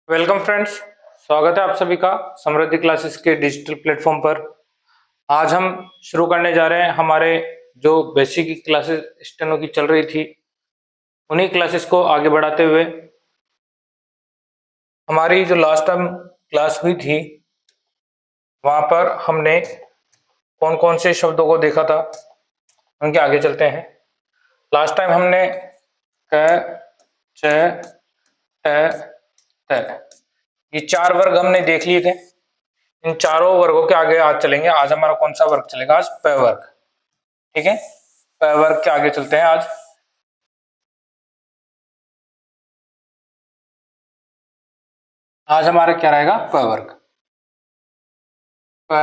Welcome friends, स्वागत है आप सभी का समृद्धि क्लासेस के डिजिटल प्लेटफॉर्म पर। आज हम शुरू करने जा रहे हैं हमारे जो बेसिक की क्लासेस स्टेनो की चल रही थी, उन्हीं क्लासेस को आगे बढ़ाते हुए हमारी जो लास्ट टाइम क्लास हुई थी वहां पर हमने कौन कौन से शब्दों को देखा था, उनके आगे चलते हैं। लास्ट टाइम हमने क, च, ट, त ये चार वर्ग हमने देख लिए थे। इन चारों वर्गों के आगे आज चलेंगे। आज हमारा कौन सा वर्ग चलेगा? आज प वर्ग। ठीक है, प वर्ग के आगे चलते हैं। आज हमारा क्या रहेगा? प वर्ग। प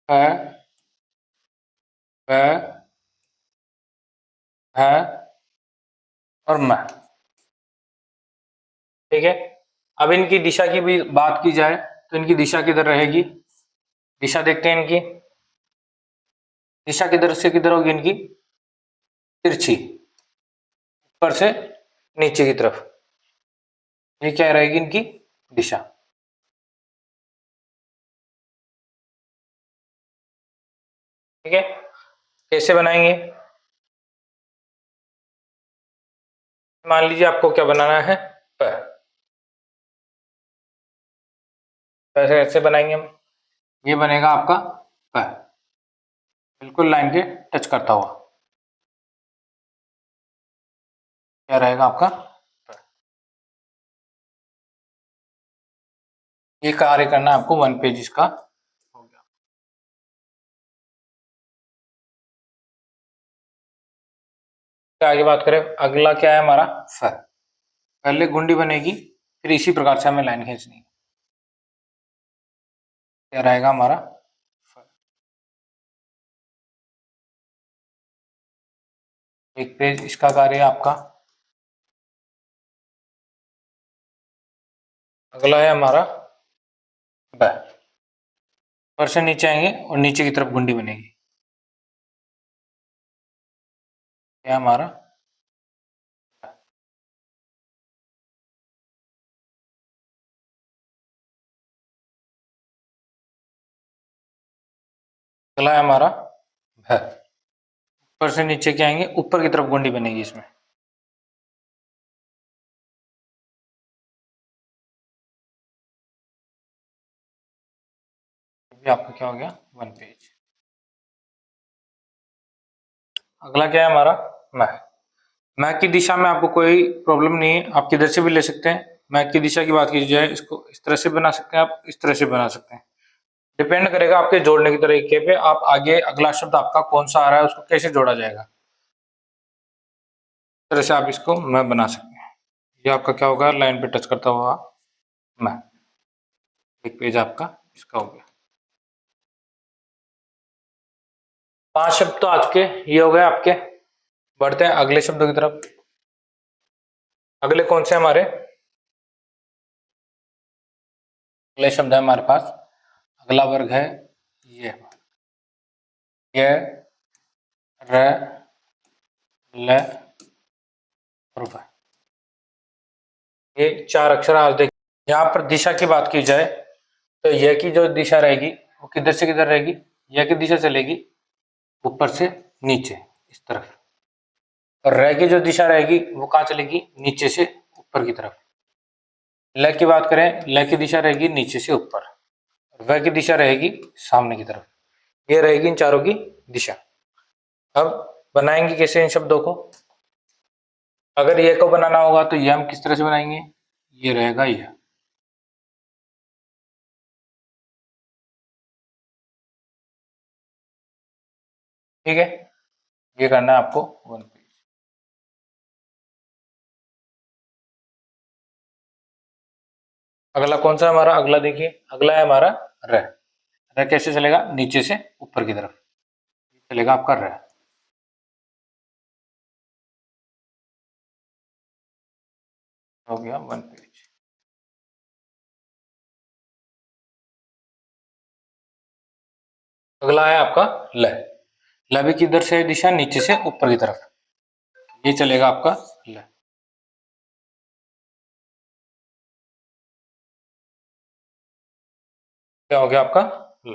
प प भ और म। ठीक है, अब इनकी दिशा की भी बात की जाए तो इनकी दिशा किधर रहेगी? दिशा देखते हैं इनकी। दिशा किधर से किधर होगी इनकी? तिरछी, ऊपर से नीचे की तरफ। ये क्या रहेगी इनकी दिशा? ठीक है, कैसे बनाएंगे? मान लीजिए आपको क्या बनाना है? प। पैसे ऐसे बनाएंगे हम। ये बनेगा आपका प, बिल्कुल लाइन के टच करता हुआ। क्या रहेगा आपका? प। ये कार्य करना है आपको 1 पेज इसका हो गया। आगे बात करें, अगला क्या है हमारा? फ। पहले गुंडी बनेगी, फिर इसी प्रकार से हमें लाइन खींचनी है। क्या रहेगा हमारा? फ। एक पेज इसका कार्य है आपका। अगला है हमारा ब। ऊपर से नीचे आएंगे और नीचे की तरफ गुंडी बनेगी। क्या हमारा? अगला है हमारा भ। ऊपर से नीचे क्या आएंगे, ऊपर की तरफ गुंडी बनेगी इसमें। ये आपका क्या हो गया? 1 पेज। अगला क्या है हमारा? मैं। मैं की दिशा में आपको कोई प्रॉब्लम नहीं है, आप किधर से भी ले सकते हैं। मैं की दिशा की बात की जाए, इसको इस तरह से बना सकते हैं, आप इस तरह से बना सकते हैं। डिपेंड करेगा आपके जोड़ने की तरीके पे। आप आगे अगला शब्द आपका कौन सा आ रहा है, उसको कैसे जोड़ा जाएगा, इस तरह से आप इसको मैं बना सकते हैं। ये आपका क्या होगा? लाइन पे टच करता हुआ मैं। एक पेज आपका इसका हो गया। 5 शब्द तो आज के ये हो गए आपके। बढ़ते हैं अगले शब्दों की तरफ। अगले कौन से हमारे? अगले शब्द है हमारे पास, अगला वर्ग है ये ये र ल और व। ये 4 अक्षर आज देख। यहाँ पर दिशा की बात की जाए तो यह की जो दिशा रहेगी वो किधर से किधर रहेगी? यह की दिशा चलेगी ऊपर से नीचे इस तरफ, और र की जो दिशा रहेगी वो कहाँ चलेगी? नीचे से ऊपर की तरफ। ल की बात करें, ल की दिशा रहेगी नीचे से ऊपर, व की दिशा रहेगी सामने की तरफ। ये रहेगी इन चारों की दिशा। अब बनाएंगे कैसे इन शब्दों को? अगर ये को बनाना होगा तो ये हम किस तरह से बनाएंगे? ये रहेगा ये। ठीक है, ये करना है आपको 1 पेज। अगला कौन सा हमारा? अगला देखिए, अगला है हमारा र। र कैसे चलेगा? नीचे से ऊपर की तरफ चलेगा आपका र। हो गया 1 पेज। अगला है आपका ल। ल भी किधर से दिशा? नीचे से ऊपर की तरफ। ये चलेगा आपका ल। क्या हो गया आपका ल।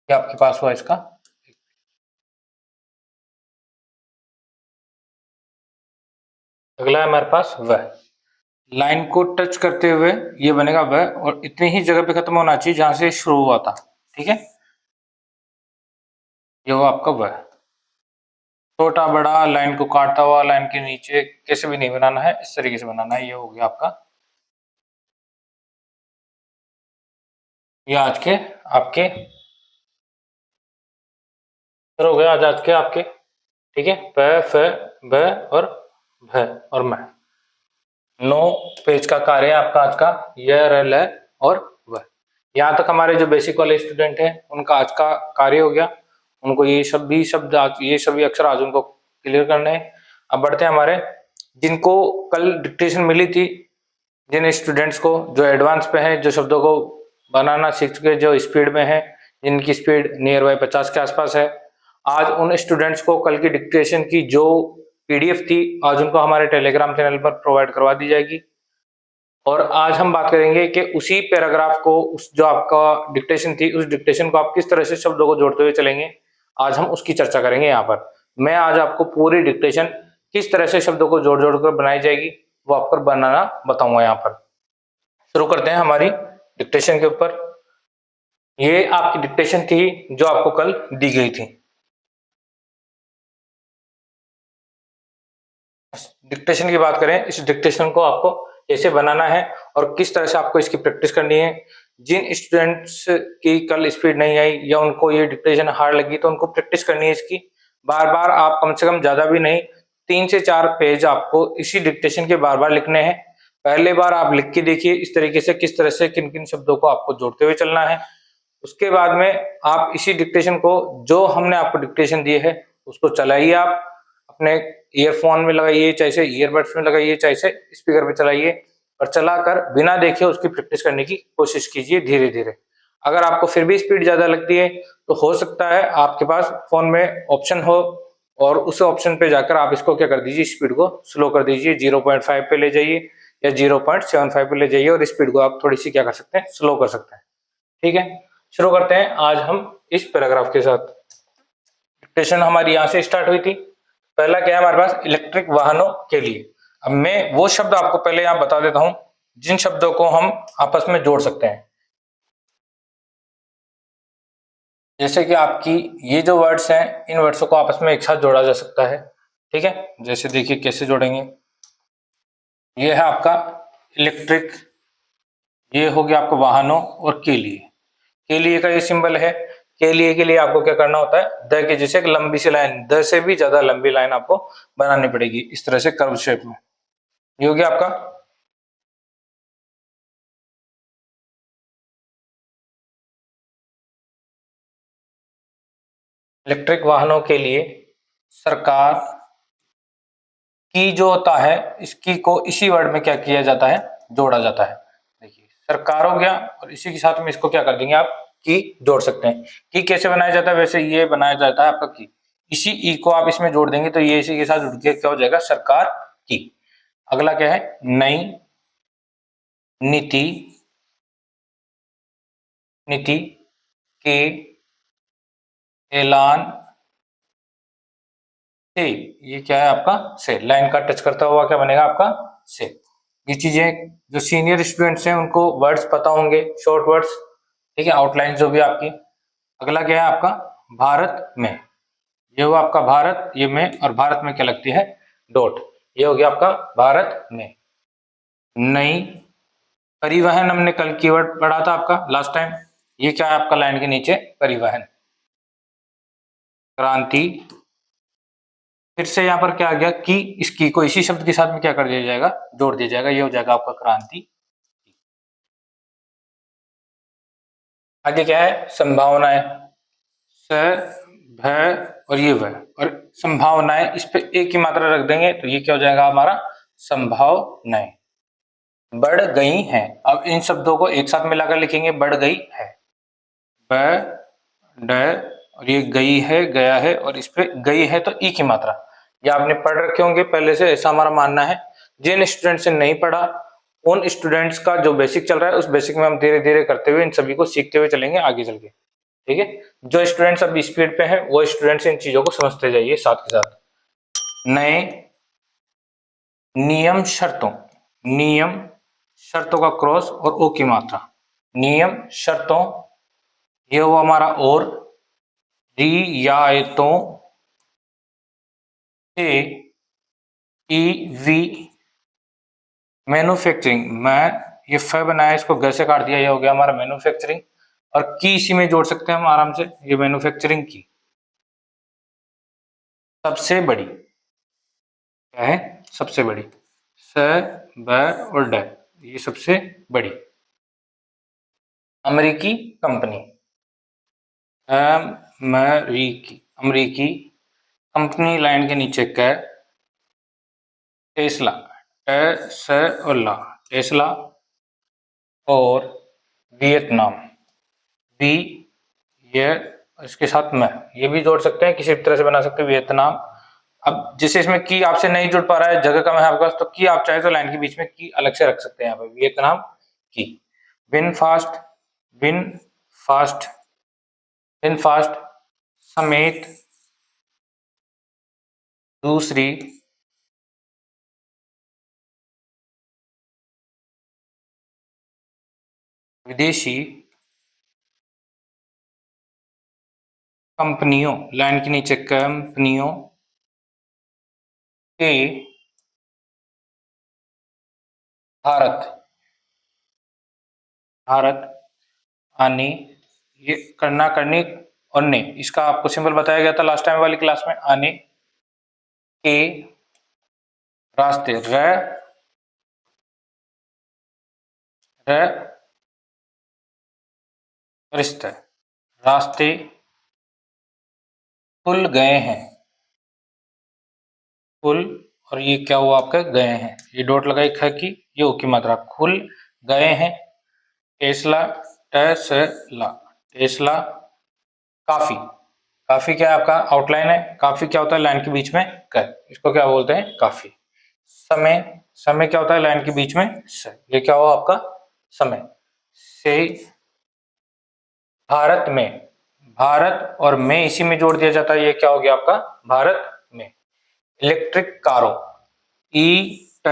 क्या आपके पास हुआ इसका? अगला है हमारे पास वह। लाइन को टच करते हुए ये बनेगा वह, और इतनी ही जगह पे खत्म होना चाहिए जहां से शुरू हुआ था। ठीक है, ये हुआ आपका वह। छोटा बड़ा लाइन को काटता हुआ लाइन के नीचे कैसे भी नहीं बनाना है, इस तरीके से बनाना है। ये हो गया आपका, ये आज के आपके हो गया आज के आपके। ठीक है, प फ ब और भ और मैं। 9 पेज का कार्य है आपका आज का, य र ल और व। यहाँ तक हमारे जो बेसिक वाले स्टूडेंट हैं उनका आज का कार्य हो गया। उनको ये सभी शब्द आज, ये सभी अक्षर आज उनको क्लियर करने हैं। अब बढ़ते हैं हमारे, जिनको कल डिक्टेशन मिली थी, जिन स्टूडेंट्स को जो एडवांस पे हैं, जो शब्दों को बनाना सीख चुके, जो स्पीड में है, जिनकी स्पीड नियर बाय 50 के आसपास है, आज उन स्टूडेंट्स को कल की डिक्टेशन की जो पीडीएफ थी आज उनको हमारे टेलीग्राम चैनल पर प्रोवाइड करवा दी जाएगी। और आज हम बात करेंगे कि उसी पैराग्राफ को, उस जो आपका डिक्टेशन थी, उस डिक्टेशन को आप किस तरह से शब्दों को जोड़ते हुए चलेंगे, आज हम उसकी चर्चा करेंगे। यहाँ पर मैं आज आपको पूरी डिक्टेशन किस तरह से शब्दों को जोड़ जोड़ कर बनाई जाएगी वो आपको बनाना बताऊंगा। यहाँ पर शुरू करते हैं हमारी डिक्टेशन के ऊपर। ये आपकी डिक्टेशन थी जो आपको कल दी गई थी। डिक्टेशन की बात करें, इस डिक्टेशन को आपको कैसे बनाना है और किस तरह से आपको इसकी प्रैक्टिस करनी है। जिन स्टूडेंट्स की कल स्पीड नहीं आई या उनको ये डिक्टेशन हार्ड लगी तो उनको प्रैक्टिस करनी है इसकी। बार बार आप कम से कम ज्यादा भी नहीं, 3 से 4 पेज आपको इसी डिक्टेशन के बार बार लिखने हैं। पहले बार आप लिख के देखिए इस तरीके से, किस तरह से किन किन शब्दों को आपको जोड़ते हुए चलना है। उसके बाद में आप इसी डिक्टेशन को, जो हमने आपको डिक्टेशन दी है, उसको चलाइए। आप अपने ईयरफोन में लगाइए, चाहे से ईयरबड्स में लगाइए, चाहे से स्पीकर पे चलाइए, और चलाकर बिना देखे उसकी प्रैक्टिस करने की कोशिश कीजिए धीरे धीरे। अगर आपको फिर भी स्पीड ज्यादा लगती है तो हो सकता है आपके पास फोन में ऑप्शन हो, और उस ऑप्शन पे जाकर आप इसको क्या कर दीजिए, स्पीड को स्लो कर दीजिए, 0.5 पे ले जाइए या 0.75 पे ले जाइए, और स्पीड को आप थोड़ी सी क्या कर सकते हैं, स्लो कर सकते हैं। ठीक है, शुरू करते हैं आज हम इस पैराग्राफ के साथ। डिक्टेशन हमारी यहाँ से स्टार्ट हुई थी। पहला क्या है हमारे पास, इलेक्ट्रिक वाहनों के लिए। अब मैं वो शब्द आपको पहले यहाँ बता देता हूं जिन शब्दों को हम आपस में जोड़ सकते हैं। जैसे कि आपकी ये जो वर्ड्स हैं, इन वर्ड्स को आपस में एक साथ जोड़ा जा सकता है। ठीक है, जैसे देखिए कैसे जोड़ेंगे। ये है आपका इलेक्ट्रिक, ये हो गया आपका वाहनों, और के लिए का ये सिंबल है। के लिए आपको क्या करना होता है, द के जैसे एक लंबी सी लाइन, द से भी ज्यादा लंबी लाइन आपको बनानी पड़ेगी इस तरह से कर्व शेप में। ये हो गया आपका इलेक्ट्रिक वाहनों के लिए सरकार की जो होता है, इसकी को इसी वर्ड में क्या किया जाता है, जोड़ा जाता है। देखिए सरकार हो गया, और इसी के साथ में इसको क्या कर देंगे आप, की जोड़ सकते हैं। की कैसे बनाया जाता है, वैसे ये बनाया जाता है आपका की, इसी ई को आप इसमें जोड़ देंगे तो ये इसी के साथ जुड़ के क्या हो जाएगा, सरकार की। अगला क्या है, नई नीति, नीति के ऐलान से। ये क्या है आपका, से, लाइन का टच करता हुआ क्या बनेगा आपका, से। ये चीजें जो सीनियर स्टूडेंट्स हैं उनको वर्ड्स पता होंगे, शॉर्ट वर्ड्स। ठीक है, आउटलाइन जो भी आपकी। अगला क्या है आपका, भारत में। ये हुआ आपका भारत, ये में, और भारत में क्या लगती है, डॉट। ये हो गया आपका भारत में। नई परिवहन, हमने कल कीवर्ड पढ़ा था आपका लास्ट टाइम। ये क्या है आपका, लाइन के नीचे परिवहन। क्रांति, फिर से यहाँ पर क्या आ गया, की, इसकी को इसी शब्द के साथ में क्या कर दिया जाएगा, जोड़ दिया जाएगा। ये हो जाएगा आपका क्रांति। आगे क्या है, संभावनाएं, स भ और ये व, और संभावनाएं, इस पे एक ही मात्रा रख देंगे तो ये क्या हो जाएगा हमारा, संभावनाएं। बढ़ गई हैं, अब इन शब्दों को एक साथ मिलाकर लिखेंगे, बढ़ गई है, ब ड, और ये गई है, गया है, और इस पे गई है तो ई की मात्रा। ये आपने पढ़ रखे होंगे पहले से, ऐसा हमारा मानना है। जिन स्टूडेंट से नहीं पढ़ा उन स्टूडेंट्स का जो बेसिक चल रहा है उस बेसिक में हम धीरे धीरे करते हुए इन सभी को सीखते हुए चलेंगे आगे चल के। ठीक है, जो स्टूडेंट्स अभी स्पीड पे हैं वो स्टूडेंट्स इन चीजों को समझते जाइए साथ के साथ। नए नियम शर्तों, नियम शर्तों का क्रॉस और ओ की मात्रा। नियम शर्तों ये हुआ हमारा और रियायतों से ईवी मैन्युफैक्चरिंग, मैं ये फ बनाया इसको ग से काट दिया, ये हो गया हमारा मैन्युफैक्चरिंग। और की इसी में जोड़ सकते हैं हम आराम से, ये मैन्युफैक्चरिंग की सबसे बड़ी क्या है, सबसे बड़ी स ब और ड, ये सबसे बड़ी अमेरिकी कंपनी, अमेरिकी कंपनी लाइन के नीचे क टेस्ला, टेस्ला, टेस्ला और वियतनाम, वी ये इसके साथ में ये भी जोड़ सकते हैं, किसी भी तरह से बना सकते हैं वियतनाम। अब जिसे इसमें की आपसे नहीं जुड़ पा रहा है, जगह कम है आपके पास, तो की आप चाहे तो लाइन के बीच में की अलग से रख सकते हैं यहाँ पे, वियतनाम की। Win fast, win fast, win fast समेत दूसरी विदेशी कंपनियों, लाइन के नीचे कंपनियों के भारत, भारत आने, ये करना करने और ने, इसका आपको सिंबल बताया गया था लास्ट टाइम वाली क्लास में, आने के रास्ते, र रिश्ते, रास्ते खुल गए हैं, खुल, और ये क्या हुआ आपका गए हैं, ये डॉट लगाई ख की, ये ओ की मात्रा, खुल गए हैं। टेस्ला, टेस्ला, टेस्ला काफी, काफी क्या है आपका आउटलाइन है, काफी क्या होता है लाइन के बीच में कर, इसको क्या बोलते हैं काफी। समय, समय क्या होता है लाइन के बीच में से, ये क्या हुआ आपका समय से। भारत में, भारत और में इसी में जोड़ दिया जाता है, ये क्या हो गया आपका भारत में। इलेक्ट्रिक कारों, ई ट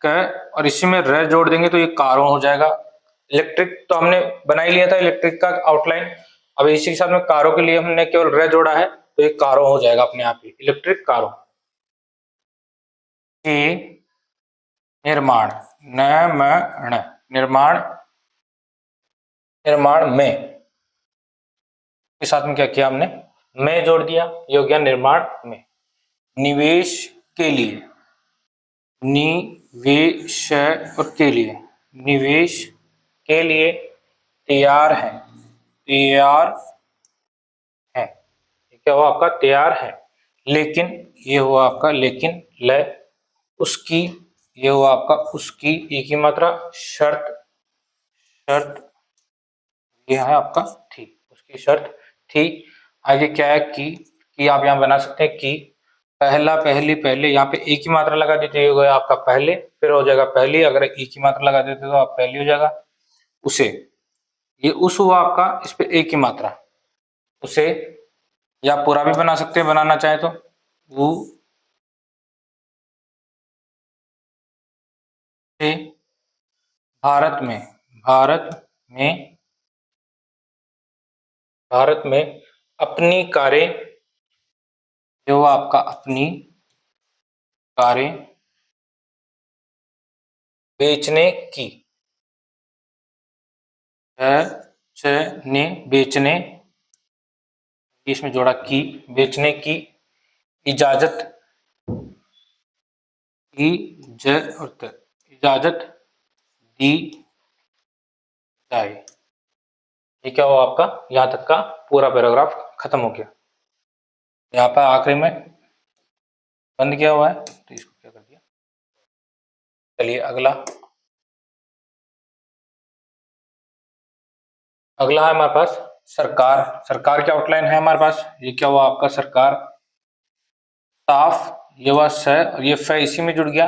क और इसी में र जोड़ देंगे तो ये कारों हो जाएगा। इलेक्ट्रिक तो हमने बना ही लिया था इलेक्ट्रिक का आउटलाइन, अब इसी के साथ में कारों के लिए हमने केवल र जोड़ा है तो ये कारों हो जाएगा अपने आप ही, इलेक्ट्रिक कारों के निर्माण, निर्माण, निर्माण में के साथ में क्या किया हमने, में जोड़ दिया, ये हो गया निर्माण में। निवेश के लिए, निवेश और के लिए, निवेश के लिए तैयार है, तैयार है, क्या हुआ आपका तैयार है। लेकिन ये हुआ आपका लेकिन, ले उसकी, ये हुआ आपका उसकी, एक ही मात्रा, शर्त, शर्त ये है आपका थी, उसकी शर्त थी। आगे क्या है की आप यहाँ बना सकते हैं की, पहला पहली पहले, यहाँ पे एक ही मात्रा लगा देते हो गया आपका पहले, फिर हो जाएगा पहली, अगर एक ही मात्रा लगा देते तो आप पहली हो जाएगा। उसे, ये उस हुआ आपका, इस पे एक ही मात्रा, उसे, या पूरा भी बना सकते हैं बनाना चाहे तो, वो से भारत में, भारत में, भारत में अपनी कारें, जो आपका अपनी कारें बेचने की, बेचने, बेचने, इसमें जोड़ा की, बेचने की इजाजत, इजाजत दी जाए। ये क्या हुआ आपका, यहाँ तक का पूरा पैराग्राफ खत्म हो गया। यहाँ पर आखिरी में बंद किया हुआ है तो इसको क्या कर दिया। चलिए अगला, अगला है हमारे पास सरकार, सरकार की आउटलाइन है हमारे पास, ये क्या हुआ आपका सरकार, साफ, ये हुआ स और ये फ इसी में जुड़ गया,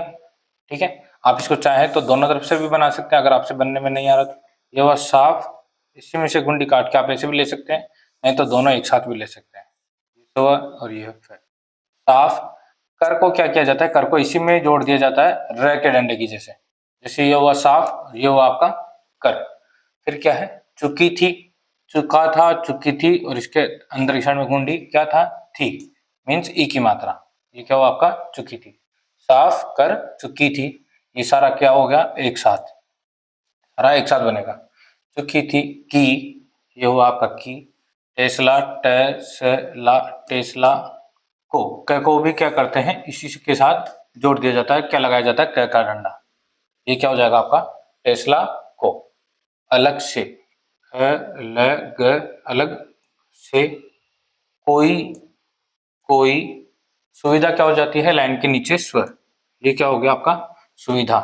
ठीक है। आप इसको चाहें तो दोनों तरफ से भी बना सकते हैं, अगर आपसे बनने में नहीं आ रहा तो। ये हुआ साफ, इसी में से गुंडी काट के आप ऐसे भी ले सकते हैं, नहीं तो दोनों एक साथ भी ले सकते हैं। तो और ये साफ। कर को क्या किया जाता है, कर को इसी में जोड़ दिया जाता है र के डंडे की जैसे। जैसे ये हुआ साफ, ये हुआ आपका कर। फिर क्या है, चुकी थी, चुका था, चुकी थी, और इसके अंदर की साइड में गुंडी क्या था, थी, मीन्स ई की मात्रा। ये क्या हुआ आपका, चुकी थी। साफ, कर, चुकी थी, ये सारा क्या हो गया, एक साथ, सारा एक साथ बनेगा। चुकी थी, की, ये हुआ आपका की। टेस्ला, टेस्ला, टेस्ला, को भी क्या करते हैं, इसी के साथ जोड़ दिया जाता है, क्या लगाया जाता है, क का डंडा। ये क्या हो जाएगा आपका, टेस्ला को। अलग से, अलग, अलग से, कोई, कोई, सुविधा क्या हो जाती है, लाइन के नीचे स्वर। ये क्या हो गया आपका, सुविधा।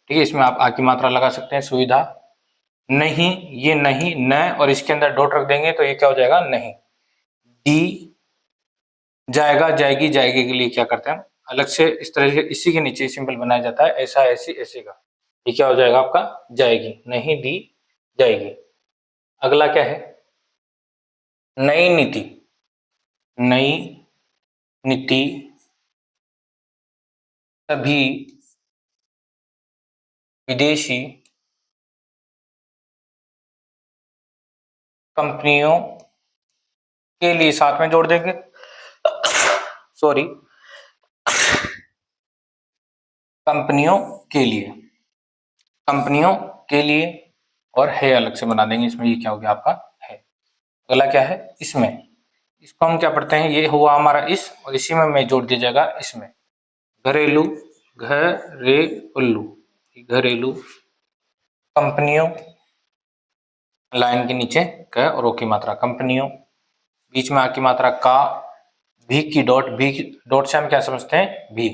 ठीक है, इसमें आप आ की मात्रा लगा सकते हैं, सुविधा। नहीं, ये नहीं, न, और इसके अंदर डॉट रख देंगे तो ये क्या हो जाएगा, नहीं। डी, जाएगा, जाएगी, जाएगी के लिए क्या करते हैं, अलग से इस तरह से इसी के नीचे सिंबल बनाया जाता है, ऐसा, ऐसी, ऐसे का। ये क्या हो जाएगा आपका, जाएगी, नहीं, दी, जाएगी। अगला क्या है, नई नीति, नई नीति सभी विदेशी कंपनियों के लिए, साथ में जोड़ देंगे, सॉरी, कंपनियों के लिए, कंपनियों के लिए, और है अलग से बना देंगे इसमें, ये क्या हो गया आपका, है। अगला क्या है, इसमें, इसको हम क्या पढ़ते हैं, ये हुआ हमारा इस, और इसी में मैं जोड़ दिया जाएगा इसमें, घरेलू, घरेलू, घरेलू कंपनियों, लाइन के नीचे क और ओ की मात्रा, कंपनियों, बीच में आ की मात्रा का, भी की डॉट, भी डॉट से हम क्या समझते हैं, भी,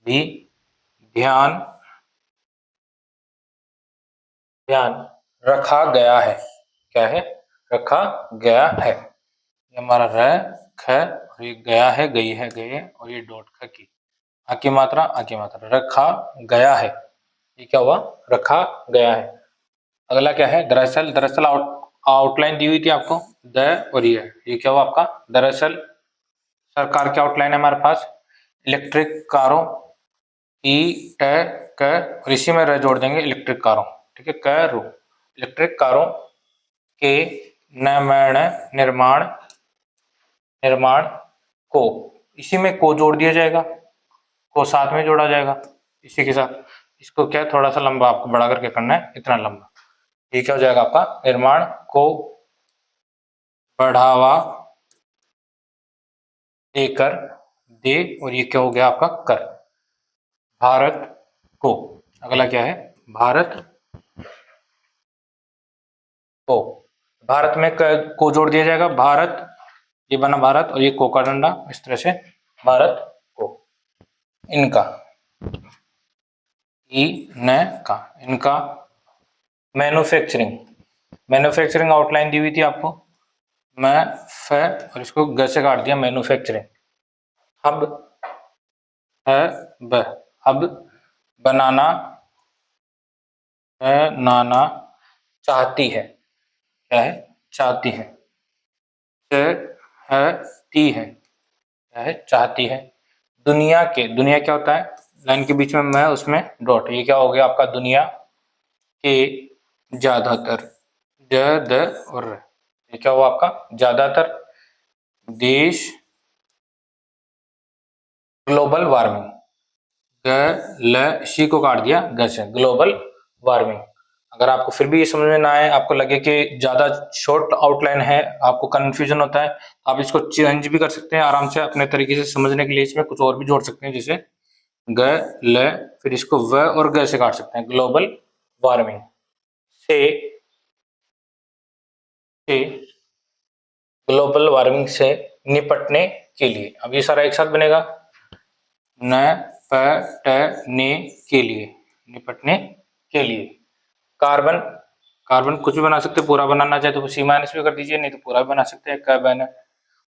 भी, ध्यान, ध्यान रखा गया है, क्या है, रखा गया है। ये हमारा र, ख, और ये गया है, गई है, गए, और ये डॉट ख की, आ की मात्रा, आ की मात्रा, रखा गया है। ये क्या हुआ, रखा गया है। अगला क्या है, दरअसल, दरअसल आउटलाइन दी हुई थी आपको, द, और ये क्या हुआ आपका, दरअसल। सरकार की आउटलाइन है हमारे पास, इलेक्ट्रिक कारों, ई, ट, क, और इसी में र जोड़ देंगे, इलेक्ट्रिक कारों। ठीक है, क, रू, इलेक्ट्रिक कारों के निर्माण, निर्माण, निर्माण को, इसी में को जोड़ दिया जाएगा, को साथ में जोड़ा जाएगा इसी के साथ। इसको क्या है, थोड़ा सा लंबा आपको बड़ा करके करना है, इतना लंबा। ये क्या हो जाएगा आपका, निर्माण को बढ़ावा देकर, दे, और ये क्या हो गया आपका, कर, भारत को। अगला क्या है, भारत को, भारत में को जोड़ दिया जाएगा, भारत, ये बना भारत, और ये को का डंडा, इस तरह से, भारत को। इनका, ई, न, का, इनका मैन्युफैक्चरिंग, मैन्युफैक्चरिंग आउटलाइन दी हुई थी आपको, मैं, फ, और इसको ग से काट दिया, मैन्युफैक्चरिंग। हब, है, ब, हब, बनाना, बनाना चाहती है, क्या है, चाहती है, है, ती है, क्या है, चाहती है। दुनिया के, दुनिया क्या होता है, लाइन के बीच में मैं, उसमें डॉट, ये क्या हो गया आपका, दुनिया के ज्यादातर, ज, द, और र, ये क्या हुआ आपका, ज्यादातर देश ग्लोबल वार्मिंग, ग, ल, शी को काट दिया ग से, ग्लोबल वार्मिंग। अगर आपको फिर भी ये समझ में ना आए, आपको लगे कि ज्यादा शॉर्ट आउटलाइन है, आपको कंफ्यूजन होता है, आप इसको चेंज भी कर सकते हैं आराम से अपने तरीके से समझने के लिए, इसमें कुछ और भी जोड़ सकते हैं, जैसे ग, ल, फिर इसको व और ग से काट सकते हैं, ग्लोबल वार्मिंग से, ग्लोबल वार्मिंग से निपटने के लिए। अब ये सारा एक साथ बनेगा, न, प, ट, ने के लिए, निपटने के लिए। कार्बन, कार्बन कुछ भी बना सकते हैं, पूरा बनाना चाहे तो सी माइनस भी कर दीजिए, नहीं तो पूरा भी बना सकते हैं, क, बन।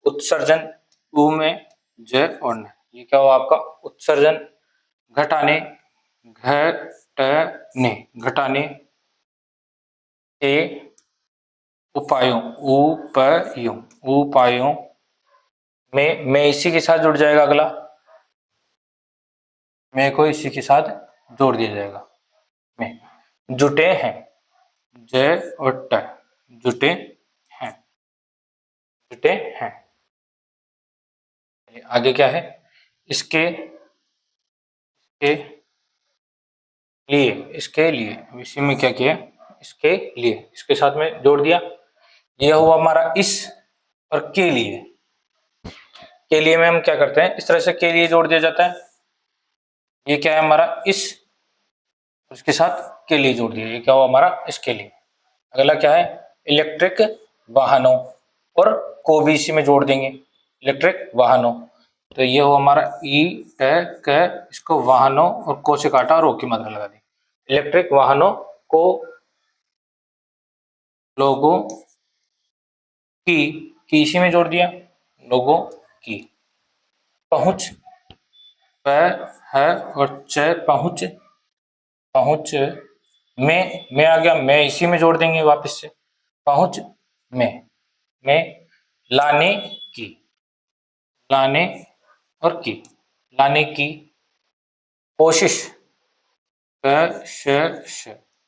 उत्सर्जन, उ में ज और न, ये क्या हुआ आपका, उत्सर्जन घटाने घटने घटाने के उपायों उपायों में मैं इसी के साथ जुड़ जाएगा अगला, मैं को इसी के साथ जोड़ दिया जाएगा। में जुटे हैं, जय और ट, जुटे हैं, जुटे हैं। आगे क्या है, इसके के लिए, इसके लिए, इसी में क्या किया, इसके लिए, इसके साथ में जोड़ दिया। यह हुआ हमारा इस और के लिए। के लिए में हम क्या करते हैं, इस तरह से के लिए जोड़ दिया जाता है। ये क्या है हमारा इस, उसके साथ के लिए जोड़ दिया, ये क्या हुआ हमारा इसके लिए। अगला क्या है, इलेक्ट्रिक वाहनों और को भी इसी में जोड़ देंगे, इलेक्ट्रिक वाहनों। तो ये हो हमारा ई क, इसको वाहनों और को से काटा और ओ की मात्रा लगा दी। इलेक्ट्रिक वाहनों को लोगों की इसी में जोड़ दिया, लोगों की। पहुंच प है और च, पहुंच, पहुंच में आ गया, मैं इसी में जोड़ देंगे वापस से, पहुंच में लाने की, लाने और की, लाने की कोशिश,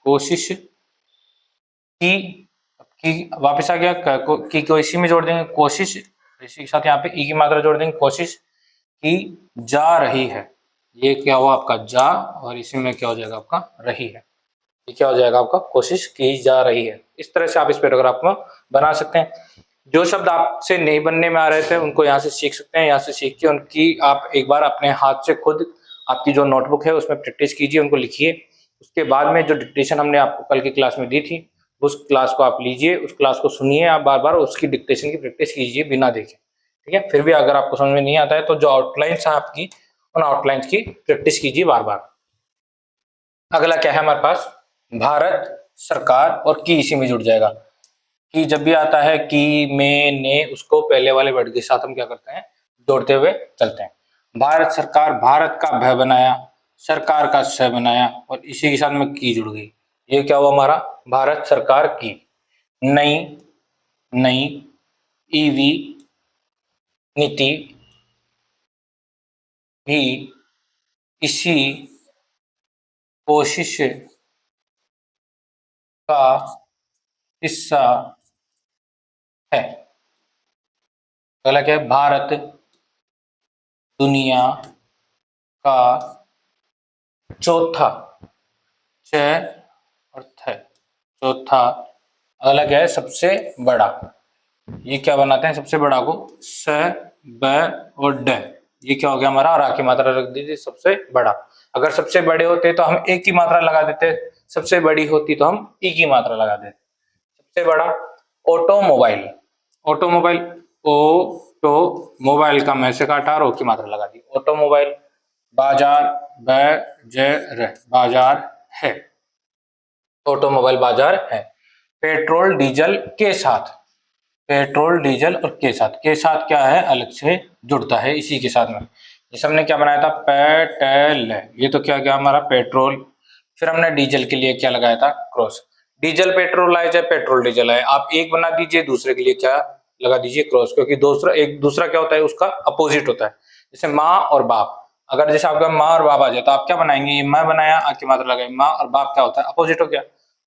कोशिश की वापस आ गया, की को इसी में जोड़ देंगे, कोशिश, इसी के साथ यहाँ पे ई की मात्रा जोड़ देंगे, कोशिश की जा रही है। ये क्या हुआ आपका जा, और इसी में क्या हो जाएगा आपका रही है। ये क्या हो जाएगा आपका, कोशिश की जा रही है। इस तरह से आप इस पैराग्राफ में बना सकते हैं। जो शब्द आपसे नहीं बनने में आ रहे थे उनको यहाँ से सीख सकते हैं, यहाँ से सीख के उनकी आप एक बार अपने हाथ से खुद आपकी जो नोटबुक है उसमें प्रैक्टिस कीजिए, उनको लिखिए। उसके बाद में जो डिक्टेशन हमने आपको कल की क्लास में दी थी उस क्लास को आप लीजिए, उस क्लास को सुनिए, आप बार बार उसकी डिक्टेशन की प्रैक्टिस कीजिए बिना देखे, ठीक है। फिर भी अगर आपको समझ में नहीं आता है तो जो आउटलाइंस है आपकी, उन आउटलाइंस की प्रैक्टिस कीजिए बार बार। अगला क्या है हमारे पास, भारत सरकार और की इसी में जुड़ जाएगा। कि जब भी आता है कि, में, ने, उसको पहले वाले वर्ड के साथ हम क्या करते हैं, जोड़ते हुए चलते हैं। भारत सरकार, भारत का भ बनाया, सरकार का स बनाया और इसी के साथ में की जुड़ गई। ये क्या हुआ हमारा, भारत सरकार की। नई, नई, ईवी, नीति भी इसी कोशिश का हिस्सा है। अगला क्या है, भारत दुनिया का चौथा, च और थ, चौथा। अगला क्या है, सबसे बड़ा। ये क्या बनाते हैं सबसे बड़ा को, स, ब और ड। ये क्या हो गया हमारा, रा की मात्रा रख दीजिए, सबसे बड़ा। अगर सबसे बड़े होते तो हम एक की मात्रा लगा देते, सबसे बड़ी होती तो हम ई की मात्रा लगा देते। सबसे बड़ा, ऑटोमोबाइल, ऑटोमोबाइल, ओ तो मोबाइल का मैं से काटा और ओ की मात्रा लगा दी, ऑटोमोबाइल। बाजार, ब ज र, बाजार है, ऑटोमोबाइल बाजार है। पेट्रोल डीजल के साथ, पेट्रोल डीजल और के साथ क्या है, अलग से जुड़ता है इसी के साथ में। जैसे हमने क्या बनाया था, पेट्रोल, ये तो क्या गया हमारा पेट्रोल। फिर हमने डीजल के लिए क्या लगाया था, क्रॉस। डीजल पेट्रोल आए चाहे पेट्रोल डीजल आए, आप एक बना दीजिए, दूसरे के लिए क्या लगा दीजिए, क्रॉस, क्योंकि दूसरा क्या होता है, उसका अपोजिट होता है। जैसे माँ और बाप, अगर जैसे आपका माँ और बाप आ जाए तो आप क्या बनाएंगे, ये मैं बनाया, आ की मात्रा लगाई, माँ और बाप क्या होता है, अपोजिट हो गया।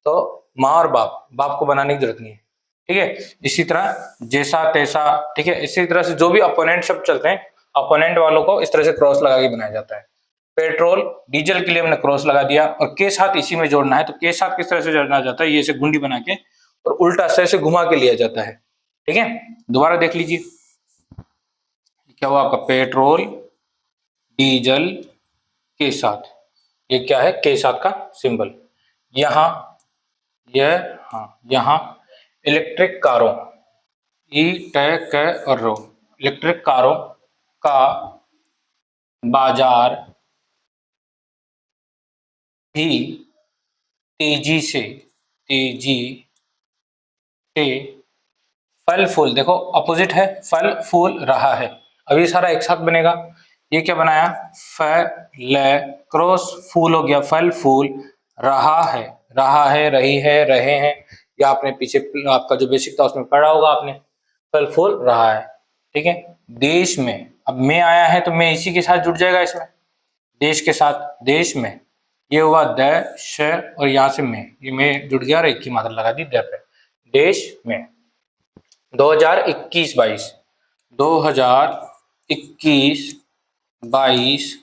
तो माँ और बाप, बाप को बनाने की जरूरत नहीं है, ठीक है। इसी तरह जैसा तैसा, ठीक है। इसी तरह से जो भी अपोनेंट शब्द चलते हैं, अपोनेंट वालों को इस तरह से क्रॉस लगा के बनाया जाता है। पेट्रोल डीजल के लिए हमने क्रॉस लगा दिया, और के साथ इसी में जोड़ना है, तो के साथ किस तरह से जोड़ना जाता है, ये से गुंडी बना के और उल्टा से घुमा के लिया जाता है, ठीक है। दोबारा देख लीजिए, क्या हुआ आपका, पेट्रोल डीजल के साथ, ये क्या है, के साथ का सिंबल। यहाँ, यह, हाँ, यहाँ इलेक्ट्रिक कारों, ई ट क और रो, इलेक्ट्रिक कारों का बाजार भी तेजी से फल फूल, देखो अपोजिट है, फल फूल रहा है। अब ये सारा एक साथ बनेगा, ये क्या बनाया, फ ल क्रॉस फूल हो गया, फल फूल, रहा है, रही है, रहे हैं, या आपने पीछे आपका जो बेसिक था उसमें पढ़ा होगा आपने, फल फूल रहा है। ठीक है, देश में, अब में आया है तो में इसी के साथ जुड़ जाएगा इसमें, देश के साथ, देश में, ये हुआ द श और यहाँ से में, ये में जुड़ गया और एक की मात्रा लगा दी द पे, देश में। 2021-22 2021-22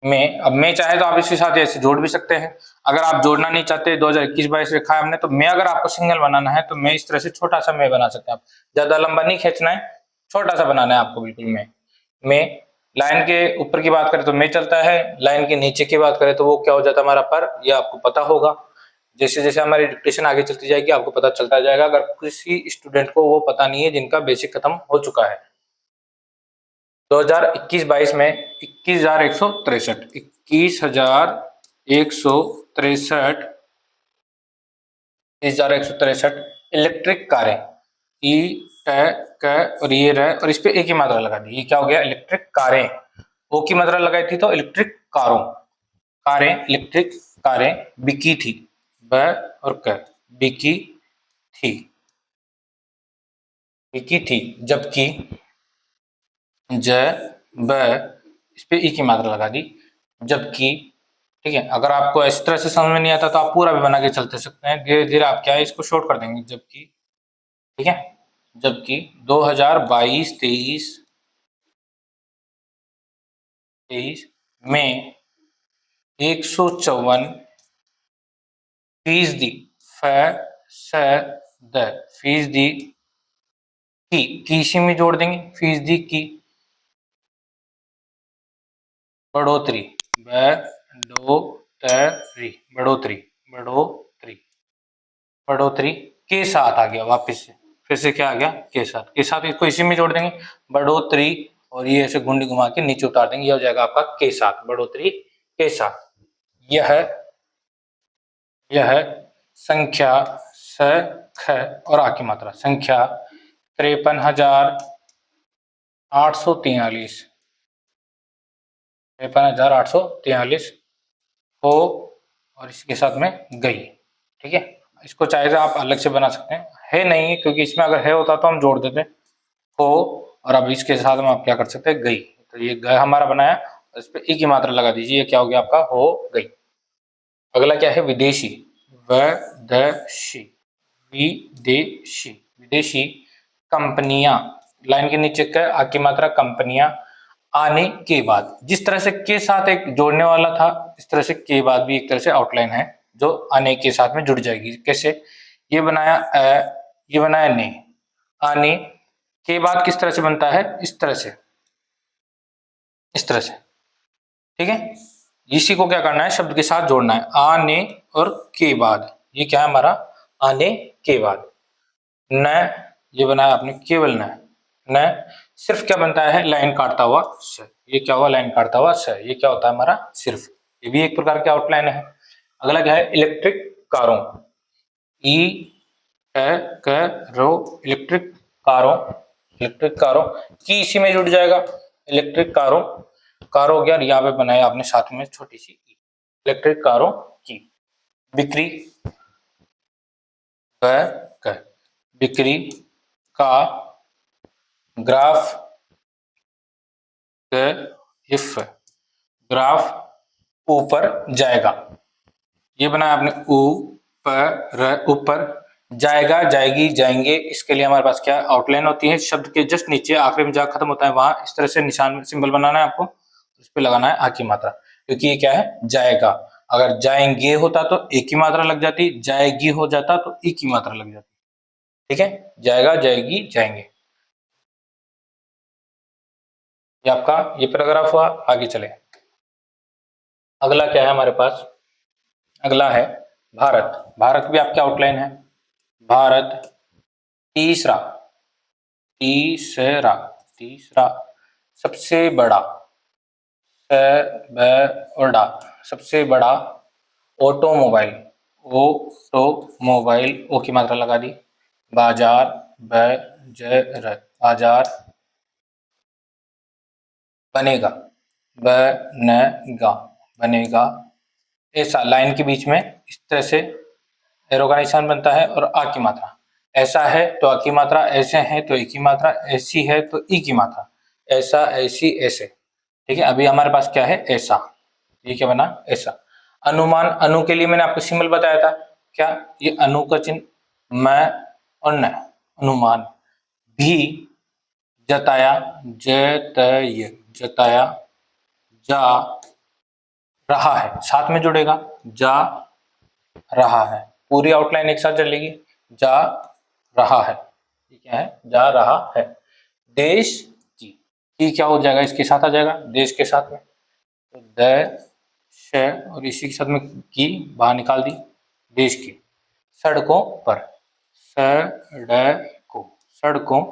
में, अब मैं चाहे तो आप इसके साथ ऐसे जोड़ भी सकते हैं, अगर आप जोड़ना नहीं चाहते, 2021-22 लिखा है हमने, तो मैं अगर आपको सिंगल बनाना है तो मैं इस तरह से छोटा सा मैं बना सकते हैं, आप ज्यादा लंबा नहीं खींचना है, छोटा सा बनाना है आपको बिल्कुल। में लाइन के ऊपर की बात करें तो में चलता है, लाइन के नीचे की बात करें तो वो क्या हो जाता है हमारा पर, यह आपको पता होगा। जैसे जैसे हमारी डिक्टेशन आगे चलती जाएगी आपको पता चलता जाएगा, अगर किसी स्टूडेंट को वो पता नहीं है जिनका बेसिक खत्म हो चुका है। 2021-22 में 21,163 21,163 इलेक्ट्रिक कारें, ई ट क और ये र और इस पे एक ही मात्रा लगा दी, ये क्या हो गया, इलेक्ट्रिक कारें। ओ की मात्रा लगाई थी तो इलेक्ट्रिक कारों, कारें, इलेक्ट्रिक कारें बिकी थी, ब और क, बिकी थी, बिकी थी, जबकि ज ब इस पे ई की मात्रा लगा दी, जबकि। ठीक है, अगर आपको इस तरह से समझ में नहीं आता तो आप पूरा भी बना के चलते सकते हैं, धीरे धीरे आप क्या है इसको शॉर्ट कर देंगे, जबकि। ठीक है, जबकि 2022-23 में 154% फीसदी की इसी में जोड़ देंगे, फीसदी की बढ़ोतरी, बढ़ोतरी बढ़ोतरी बढ़ोतरी बढ़ोतरी के साथ आ गया, वापस से फिर से क्या आ गया, के साथ इसको इसी में जोड़ देंगे, बढ़ोतरी, और ये ऐसे गुंडी घुमा के नीचे उतार देंगे, यह हो जाएगा आपका के साथ, बढ़ोतरी के साथ। यह संख्या स ख और आ की मात्रा, संख्या 53,843 53,843 हो और इसके साथ में गई। ठीक है, इसको चाहे तो आप अलग से बना सकते हैं, है नहीं क्योंकि इसमें अगर है होता तो हम जोड़ देते हो, और अब इसके साथ में आप क्या कर सकते हैं, गई, तो ये ग हमारा बनाया, इस पे ई की मात्रा लगा दीजिए, ये क्या हो गया आपका, हो गई। अगला क्या है, विदेशी, विदेशी, विदेशी, विदेशी कंपनियां, लाइन के नीचे का आ की मात्रा, कंपनियां आने के बाद, जिस तरह से के साथ एक जोड़ने वाला था, इस तरह से के बाद भी एक तरह से आउटलाइन है जो आने के साथ में जुड़ जाएगी। कैसे, ये बनाया ये बनाया ने, आने के बाद किस तरह से बनता है, इस तरह से, इस तरह से। ठीक है, इसी को क्या करना है, शब्द के साथ जोड़ना है, आने और के बाद, ये क्या है हमारा, आने के बाद। न, ये बनाया आपने केवल न, न सिर्फ क्या बनता है, लाइन काटता हुआ स, ये क्या हुआ, लाइन काटता हुआ स, ये क्या होता है हमारा सिर्फ, ये भी एक प्रकार की आउटलाइन है। अगला क्या है, इलेक्ट्रिक कारों, ई क रो, इलेक्ट्रिक कारों, इलेक्ट्रिक कारों की इसी में जुड़ जाएगा, इलेक्ट्रिक कारों, कारों हो गया, यहाँ पे बनाया आपने साथ में छोटी सी ई, इलेक्ट्रिक कारों की बिक्री, बिक्री का ग्राफ, इफ ग्राफ ऊपर जाएगा, ये बनाया आपने ऊपर, ऊपर जाएगा, जाएगी, जाएंगे, इसके लिए हमारे पास क्या आउटलाइन होती है, शब्द के जस्ट नीचे आखिरी में जहाँ खत्म होता है वहां इस तरह से निशान सिंबल बनाना है आपको, इस पे लगाना है आ की मात्रा, क्योंकि ये क्या है, जाएगा, अगर जाएंगे होता तो एक की मात्रा लग जाती, जाएगी हो जाता तो ई की मात्रा लग जाती। ठीक है, जाएगा, जाएगी, जाएंगे, ये आपका ये पैराग्राफ हुआ। आगे चले, अगला क्या है हमारे पास, अगला है भारत, भारत भी आपके आउटलाइन है, भारत तीसरा, तीसरा, तीसरा सबसे बड़ा, बड़ा सबसे बड़ा ऑटोमोबाइल, ऑटोमोबाइल, ओ की मात्रा लगा दी, बाजार, बाजार, बनेगा, बनेगा, बनेगा, ऐसा लाइन के बीच में इस तरह से एरो का निशान बनता है और आ की मात्रा। ऐसा है तो आ की मात्रा, ऐसे है तो ए की मात्रा, ऐसी है तो ई की मात्रा, ऐसा, ऐसी, ऐसे। ठीक है, अभी हमारे पास क्या है, ऐसा। ये क्या बना, ऐसा। अनुमान, अनु के लिए मैंने आपको सिंबल बताया था, क्या, ये अनु का चिन्ह, मैं और न, अनुमान। भी, जताया, जतय, जताया, जा रहा है, साथ में जुड़ेगा, जा रहा है, पूरी आउटलाइन एक साथ चलेगी, जा रहा है, ये क्या है, जा रहा है। देश की क्या हो जाएगा, इसके साथ आ जाएगा, देश के साथ में, तो देश और इसी के साथ में की बाहर निकाल दी, देश की। सड़कों पर, सड़कों, सड़कों,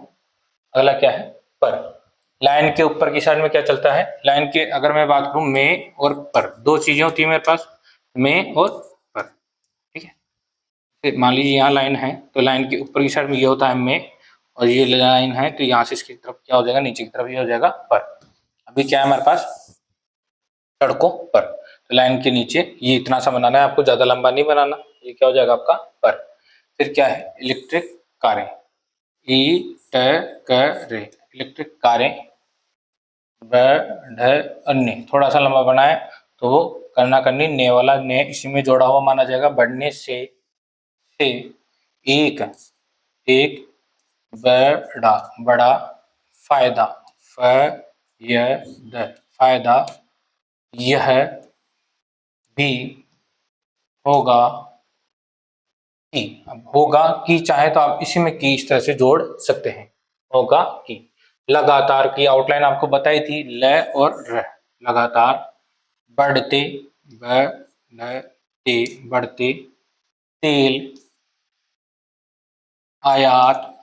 अगला क्या है, पर। लाइन के ऊपर की साइड में क्या चलता है, लाइन के अगर मैं बात करूं में और पर, दो चीजें होती है मेरे पास, में और पर। ठीक है, फिर मान लीजिए यहाँ लाइन है तो लाइन के ऊपर की साइड में ये होता है में, और ये लाइन है तो यहाँ से इसकी तरफ क्या हो जाएगा, नीचे की तरफ ये हो जाएगा पर। अभी क्या है हमारे पास, सड़कों पर, तो लाइन के नीचे ये इतना सा बनाना है आपको, ज्यादा लंबा नहीं बनाना, ये क्या हो जाएगा आपका पर। फिर क्या है, इलेक्ट्रिक कारें, इलेक्ट्रिक कारें, बढ़ने, थोड़ा सा लंबा बनाए तो वो करना करनी, ने वाला ने इसी में जोड़ा हुआ माना जाएगा, बढ़ने से एक, एक बड़ा, बड़ा फायदा, फायदा, यह भी होगा की। अब होगा की चाहे तो आप इसी में की इस तरह से जोड़ सकते हैं, होगा की। लगातार की आउटलाइन आपको बताई थी, ल और र, लगातार, बढ़ते, बढ़ते, बढ़ते, तेल, आयात,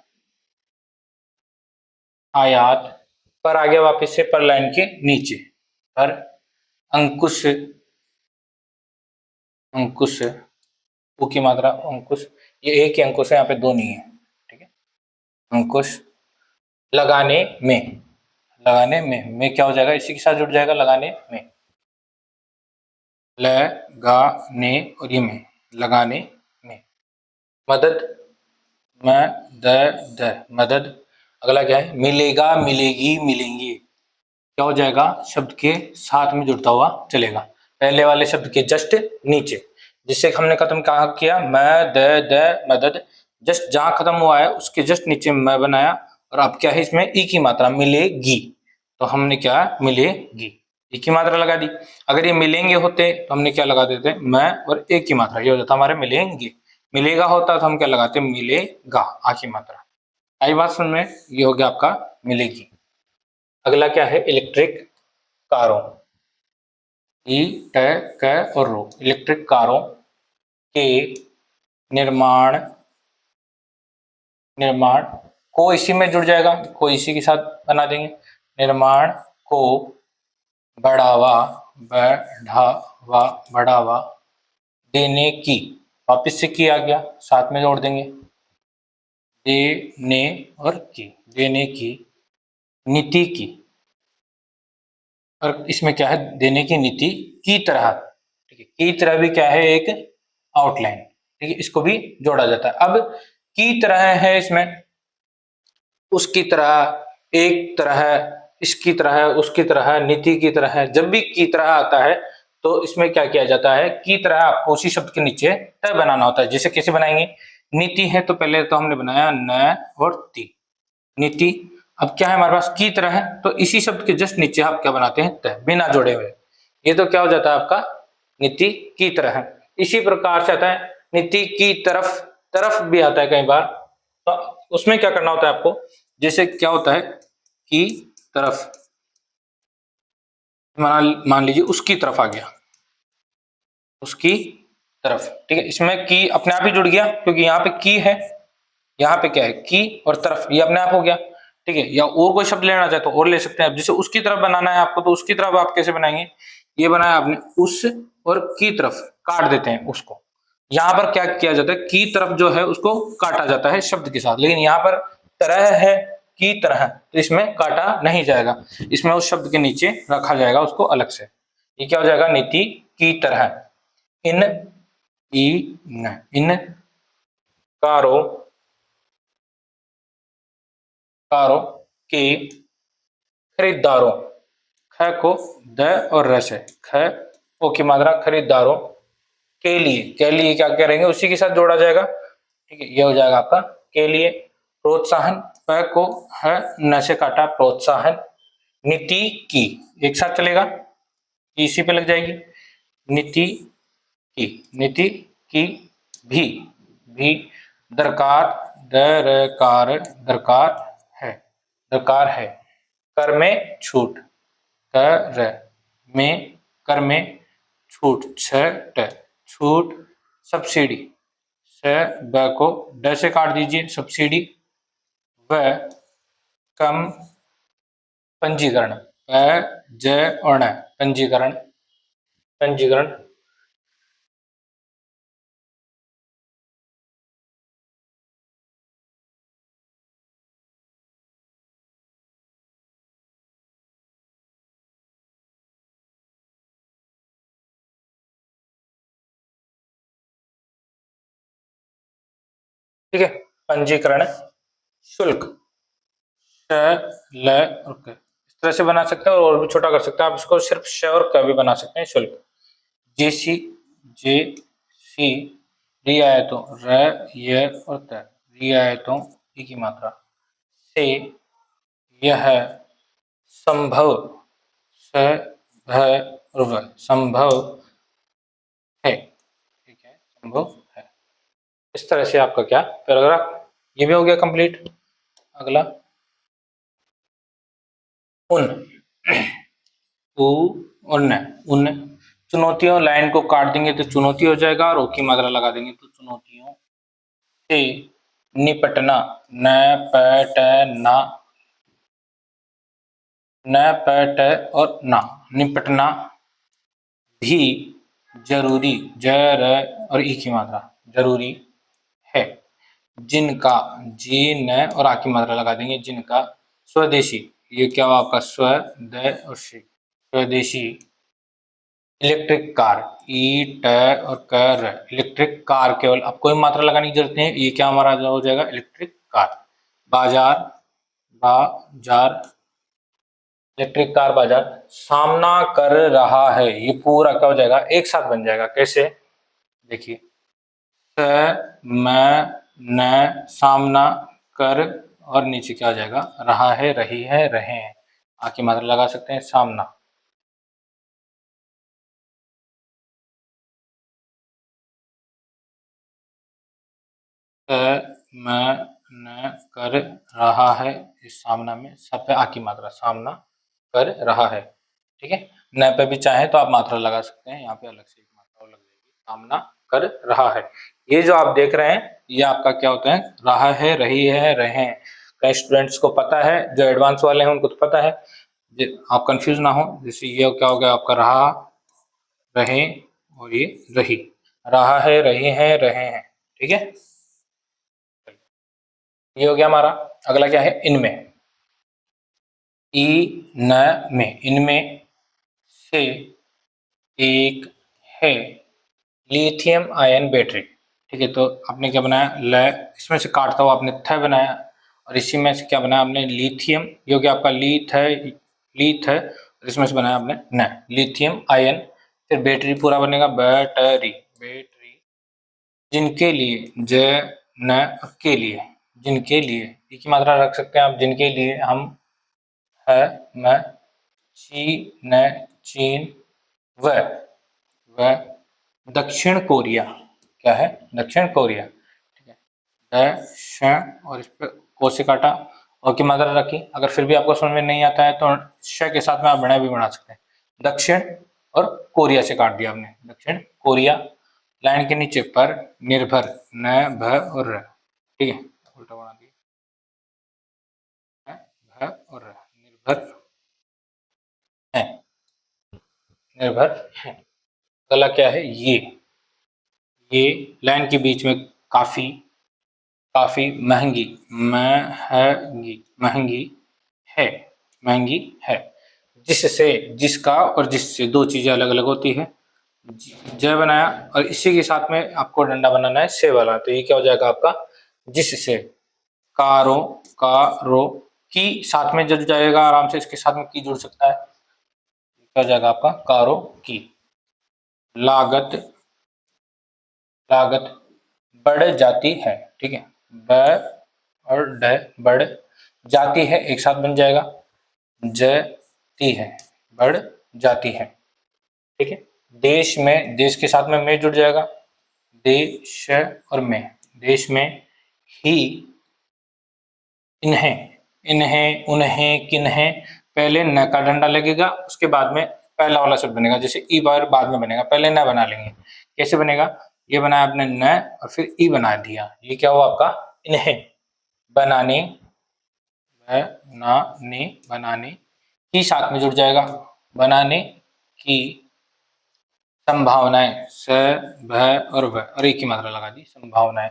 आयात, पर आ गया वापस से पर लाइन के नीचे, पर। अंकुश, अंकुश, ऊ की मात्रा अंकुश, ये एक ही अंकुश है, यहाँ पे दो नहीं है। ठीक है, अंकुश। लगाने में, लगाने में क्या हो जाएगा, इसी के साथ जुड़ जाएगा, लगाने में, लगाने और ये में, लगाने में। मदद, मदद, मदद, अगला क्या है, मिलेगा, मिलेगी, मिलेंगे, क्या हो जाएगा, शब्द के साथ में जुड़ता हुआ चलेगा, पहले वाले शब्द के जस्ट नीचे, जिससे हमने खत्म कहा किया, मदद, जस्ट जहां खत्म हुआ है उसके जस्ट नीचे मैं बनाया, और अब क्या है, इसमें ई की मात्रा, मिलेगी, तो हमने क्या, मिलेगी, ई की मात्रा लगा दी। अगर ये मिलेंगे होते तो हमने क्या लगा देते, मैं और एक की मात्रा, ये हो जाता हमारे मिलेंगे। मिलेगा होता तो हम क्या लगाते, मिलेगा, आ की मात्रा। आई बात समझ में, ये हो गया आपका मिलेगी। अगला क्या है, इलेक्ट्रिक कारों, ई ट क और रो, इलेक्ट्रिक कारों के निर्माण, निर्माण को इसी में जुड़ जाएगा, को इसी के साथ बना देंगे, निर्माण को बढ़ावा, बढ़ावा, बढ़ावा देने की, वापिस से की आ गया, साथ में जोड़ देंगे, देने और की, देने की, नीति की, और इसमें क्या है, देने की नीति की तरह। ठीक है, की तरह भी क्या है, एक आउटलाइन। ठीक है, इसको भी जोड़ा जाता है। अब की तरह है इसमें, उसकी तरह, एक तरह, इसकी तरह, उसकी तरह, नीति की तरह, जब भी की तरह आता है तो इसमें क्या किया जाता है, की तरह आपको उसी शब्द के नीचे त बनाना होता है। जैसे कैसे बनाएंगे, नीति है तो पहले तो हमने बनाया न और ती, नीति। अब क्या है हमारे पास, की तरह है तो इसी शब्द के जस्ट नीचे आप क्या बनाते हैं, त, बिना जोड़े हुए, ये तो क्या हो जाता है आपका, नीति की तरह है। इसी प्रकार से आता है नीति की तरफ, तरफ भी आता है कई बार, तो उसमें क्या करना होता है आपको, जैसे क्या होता है, की तरफ, मान लीजिए उसकी तरफ आ गया, उसकी तरफ। ठीक है, इसमें की अपने आप ही जुड़ गया क्योंकि यहाँ पे की है, यहाँ पे क्या है, की और तरफ, ये अपने आप हो गया। ठीक है, या और कोई शब्द लेना चाहे तो और ले सकते हैं। अब जैसे उसकी तरफ बनाना है आपको, तो उसकी तरफ आप कैसे बनाएंगे, ये बनाया आपने उस और की तरफ, काट देते हैं उसको। यहाँ पर क्या किया जाता है, की तरफ जो है उसको काटा जाता है शब्द के साथ, लेकिन यहाँ पर तरह है की तरह, तो इसमें काटा नहीं जाएगा, इसमें उस शब्द के नीचे रखा जाएगा उसको अलग से। ये क्या हो जाएगा, नीति की तरह। इन इन कारों कारों के खरीदारों, ख को द और र से, ख ओ की मात्रा, खरीदारों के लिए क्या करेंगे, उसी के साथ जोड़ा जाएगा, ठीक है, ये हो जाएगा आपका के लिए। प्रोत्साहन, प को है न से काटा, प्रोत्साहन। नीति की, एक साथ चलेगा, इसी पे लग जाएगी, नीति की, नीति की भी, भी दरकार, दरकार, दरकार है। कर में छूट, कर में, कर में छूट, छठ, छूट। सब्सिडी, स ब को ड से काट दीजिए, सब्सिडी। व कम पंजीकरण, प ज और न, पंजीकरण, पंजीकरण। ठीक है, पंजीकरण शुल्क, श ल और क, इस तरह से बना सकते हैं और भी छोटा कर सकते हैं आप इसको, सिर्फ श और क भी बना सकते हैं, शुल्क। जेसी, जे सी, रियायतों, र य और त, रियायतों, ई की मात्रा, से, यह, संभव, स भ और व, संभव है, ठीक है, संभव है। इस तरह से आपका क्या पैराग्राफ, ये भी हो गया कंप्लीट। अगला, उन, उ और न, उन चुनौतियों, लाइन को काट देंगे तो चुनौती हो जाएगा, और ओ की मात्रा लगा देंगे तो चुनौतियों से निपटना, न प ट ना, न प ट और ना, निपटना भी जरूरी, ज र और ई की मात्रा, जरूरी है। जिनका, जी न और आ की मात्रा लगा देंगे, जिनका स्वदेशी, ये क्या हुआ आपका, स्व द और शी, स्वदेशी। इलेक्ट्रिक कार, ई ट और कर, इलेक्ट्रिक कार, केवल अब कोई मात्रा लगाने की जरूरत नहीं है, ये क्या हमारा हो जाएगा, इलेक्ट्रिक कार। बाजार, बाजार, इलेक्ट्रिक कार बाजार। सामना कर रहा है, ये पूरा क्या हो जाएगा, एक साथ बन जाएगा, कैसे, देखिए, स म न, सामना कर, और नीचे क्या हो जाएगा, रहा है, रही है, रहे हैं, आकी मात्रा लगा सकते हैं, सामना। म न कर रहा है, इस सामना में सब पे आ की मात्रा, सामना कर रहा है, ठीक है। न पे भी चाहे तो आप मात्रा लगा सकते हैं, यहाँ पे अलग से एक मात्रा लग जाएगी, सामना कर रहा है। ये जो आप देख रहे हैं, ये आपका क्या होता है, रहा है, रही है, रहे हैं। कई स्टूडेंट्स को पता है, जो एडवांस वाले हैं उनको तो पता है, आप कंफ्यूज ना हो। जैसे ये क्या हो गया आपका, रहा, रहे, और ये रही, रहा है, रही है, रहे हैं, ठीक है। ये हो गया हमारा। अगला क्या है, इनमें, ई न में, इनमें से एक है लिथियम आयन बैटरी, ठीक है। तो आपने क्या बनाया, ल, इसमें से काटता हुआ आपने थ बनाया, और इसी में से क्या बनाया आपने, लिथियम, ये हो गया आपका लीथ है, लीथ है, और इसमें से बनाया आपने न, लिथियम आयन। फिर बैटरी पूरा बनेगा, बैटरी, बैटरी। जिनके लिए, ज न के लिए, जिनके लिए, ये की मात्रा रख सकते हैं आप, जिनके लिए, हम, है, मैं, चीन, चीन, व, व दक्षिण कोरिया, क्या है, दक्षिण कोरिया, ठीक है। दक्षिण, और इस पर को से काटा, और की मात्रा रखी। अगर फिर भी आपको समझ में नहीं आता है तो श के साथ में आप बना भी बना सकते हैं, दक्षिण और कोरिया से काट दिया आपने, दक्षिण कोरिया। लाइन के नीचे पर निर्भर, न भ और र, ठीक है, उल्टा बना दिया, भ और र, निर्भर है, निर्भर है। अगला क्या है, ये लाइन के बीच में काफी, काफी महंगी, महंगी, महंगी है, महंगी है। जिससे, जिसका और जिससे दो चीजें अलग अलग होती है। जय बनाया और इसी के साथ में आपको डंडा बनाना है से वाला, तो ये क्या हो जाएगा आपका जिससे। कारो, कारो की साथ में जुड़ जाएगा आराम से, इसके साथ में की जुड़ सकता है, क्या हो जाएगा आपका कारो की। लागत, लागत बढ़ जाती है, ठीक है, ब और ड बढ़ जाती है एक साथ बन जाएगा, जती है, बढ़ जाती है, ठीक है। देश में, देश के साथ में जुड़ जाएगा, देश और में, देश में ही, इन्हें, इन्हें, उन्हें, किन्हें, पहले न का डंडा लगेगा, उसके बाद में पहला वाला शब्द बनेगा, जैसे ई बार बाद में बनेगा, पहले न बना लेंगे। कैसे बनेगा, ये बनाया आपने न और फिर ई बना दिया, ये क्या हुआ आपका इन्हें। बनाने, बनाने, बनाने की साथ में जुड़ जाएगा, बनाने की संभावनाएं, स भ और व और एक की मात्रा लगा दी, संभावनाएं।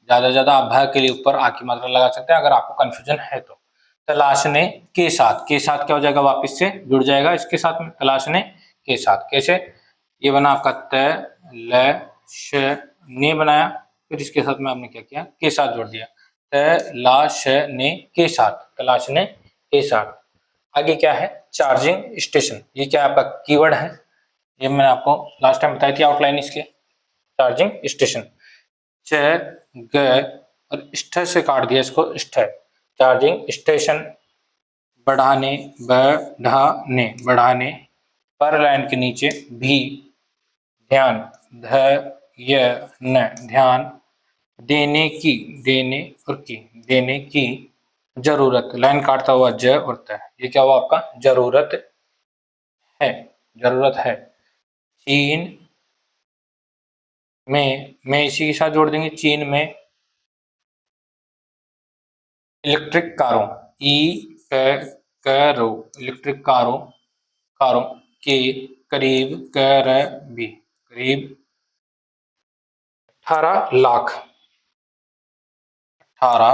ज्यादा आप भ के लिए ऊपर आ की मात्रा लगा सकते हैं अगर आपको कंफ्यूजन है तो। तलाशने के साथ, के साथ क्या हो जाएगा वापस से जुड़ जाएगा इसके साथ में, तलाशने के साथ। कैसे, ये बना आपका त ल श ने बनाया, फिर इसके साथ में आपने क्या किया के साथ जोड़ दिया, तलाशने के साथ, तलाशने के साथ। आगे क्या है, चार्जिंग स्टेशन, ये क्या आपका कीवर्ड है, ये मैंने आपको लास्ट टाइम बताई थी आउटलाइन इसके। चार्जिंग स्टेशन, च ग और स्ठ से काट दिया इसको, स्ठ, चार्जिंग स्टेशन। बढ़ाने, बढ़ाने, बढ़ाने, पर लाइन के नीचे भी, ध्यान, ध य न, ध्यान, देने की, देने और की, देने की जरूरत, लाइन काटता हुआ ज और त, ये क्या हुआ आपका जरूरत है, जरूरत है। चीन में इसी के साथ जोड़ देंगे, चीन में इलेक्ट्रिक कारों, करो, इलेक्ट्रिक कारों, कारों के करीब, करीब 18 लाख, 18